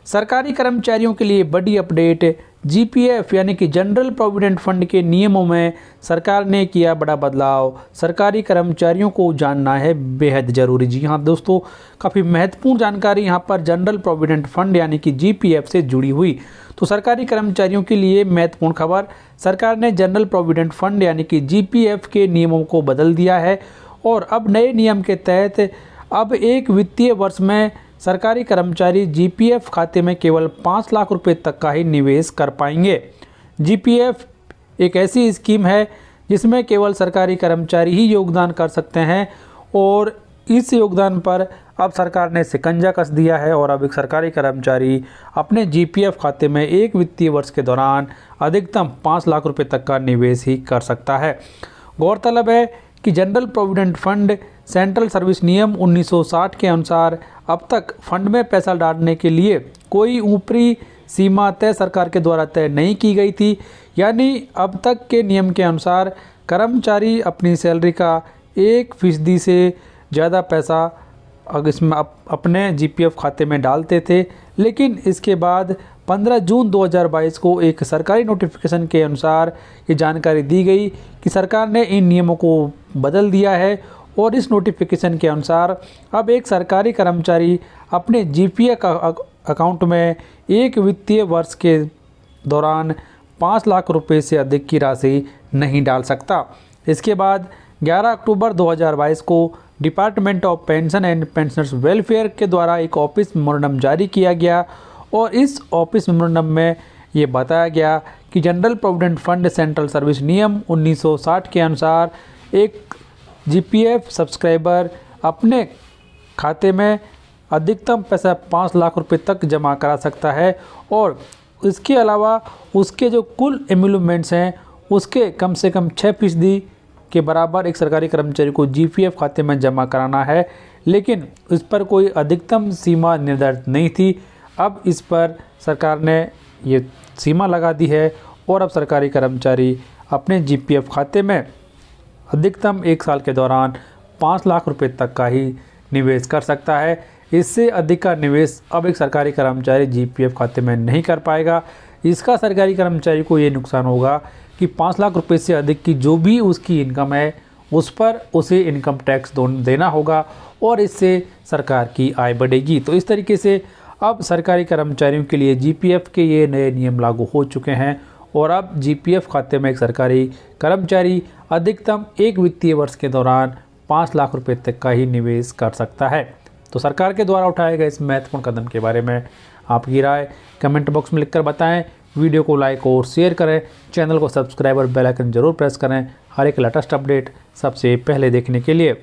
सरकारी कर्मचारियों के लिए बड़ी अपडेट। जीपीएफ यानी कि जनरल प्रोविडेंट फंड के नियमों में सरकार ने किया बड़ा बदलाव। सरकारी कर्मचारियों को जानना है बेहद ज़रूरी। जी हाँ दोस्तों, काफ़ी महत्वपूर्ण जानकारी यहाँ पर जनरल प्रोविडेंट फंड यानी कि जीपीएफ से जुड़ी हुई। तो सरकारी कर्मचारियों के लिए महत्वपूर्ण खबर, सरकार ने जनरल प्रोविडेंट फंड यानी कि जीपीएफ के नियमों को बदल दिया है और अब नए नियम के तहत अब एक वित्तीय वर्ष में सरकारी कर्मचारी जीपीएफ खाते में केवल 5 लाख रुपए तक का ही निवेश कर पाएंगे। जीपीएफ एक ऐसी स्कीम है जिसमें केवल सरकारी कर्मचारी ही योगदान कर सकते हैं और इस योगदान पर अब सरकार ने शिकंजा कस दिया है और अब एक सरकारी कर्मचारी अपने जीपीएफ खाते में एक वित्तीय वर्ष के दौरान अधिकतम 5 लाख रुपए तक का निवेश ही कर सकता है। गौरतलब है कि general provident fund central service नियम 1960 के अनुसार अब तक फंड में पैसा डालने के लिए कोई ऊपरी सीमा तय सरकार के द्वारा तय नहीं की गई थी। यानी अब तक के नियम के अनुसार कर्मचारी अपनी सैलरी का 1% से ज़्यादा पैसा इसमें अपने जीपीएफ खाते में डालते थे, लेकिन इसके बाद 15 जून 2022 को एक सरकारी नोटिफिकेशन के अनुसार ये जानकारी दी गई कि सरकार ने इन नियमों को बदल दिया है और इस नोटिफिकेशन के अनुसार अब एक सरकारी कर्मचारी अपने जीपीएफ अकाउंट में एक वित्तीय वर्ष के दौरान 5 लाख रुपए से अधिक की राशि नहीं डाल सकता। इसके बाद 11 अक्टूबर 2022 को department of pension and pensioners welfare के द्वारा एक ऑफिस मेमोरेंडम जारी किया गया और इस ऑफिस मेमोरेंडम में ये बताया गया कि general provident fund central service नियम 1960 के अनुसार एक जीपीएफ सब्सक्राइबर अपने खाते में अधिकतम पैसा 5 लाख रुपए तक जमा करा सकता है और इसके अलावा उसके जो कुल एम्यूलमेंट्स हैं उसके कम से कम 6% के बराबर एक सरकारी कर्मचारी को जीपीएफ खाते में जमा कराना है, लेकिन इस पर कोई अधिकतम सीमा निर्धारित नहीं थी। अब इस पर सरकार ने ये सीमा लगा दी है और अब सरकारी कर्मचारी अपने जीपीएफ खाते में अधिकतम 1 साल के दौरान 5 लाख रुपए तक का ही निवेश कर सकता है। इससे अधिक का निवेश अब एक सरकारी कर्मचारी जीपीएफ खाते में नहीं कर पाएगा। इसका सरकारी कर्मचारी को ये नुकसान होगा कि 5 लाख रुपए से अधिक की जो भी उसकी इनकम है उस पर उसे इनकम टैक्स देना होगा और इससे सरकार की आय बढ़ेगी। तो इस तरीके से अब सरकारी कर्मचारियों के लिए जीपीएफ के ये नए नियम लागू हो चुके हैं और अब जीपीएफ खाते में एक सरकारी कर्मचारी अधिकतम एक वित्तीय वर्ष के दौरान 5 लाख रुपए तक का ही निवेश कर सकता है। तो सरकार के द्वारा उठाए गए इस महत्वपूर्ण कदम के बारे में आपकी राय कमेंट बॉक्स में लिखकर बताएं। वीडियो को लाइक और शेयर करें, चैनल को सब्सक्राइब और बेल आइकन जरूर प्रेस करें हर एक लेटेस्ट अपडेट सबसे पहले देखने के लिए।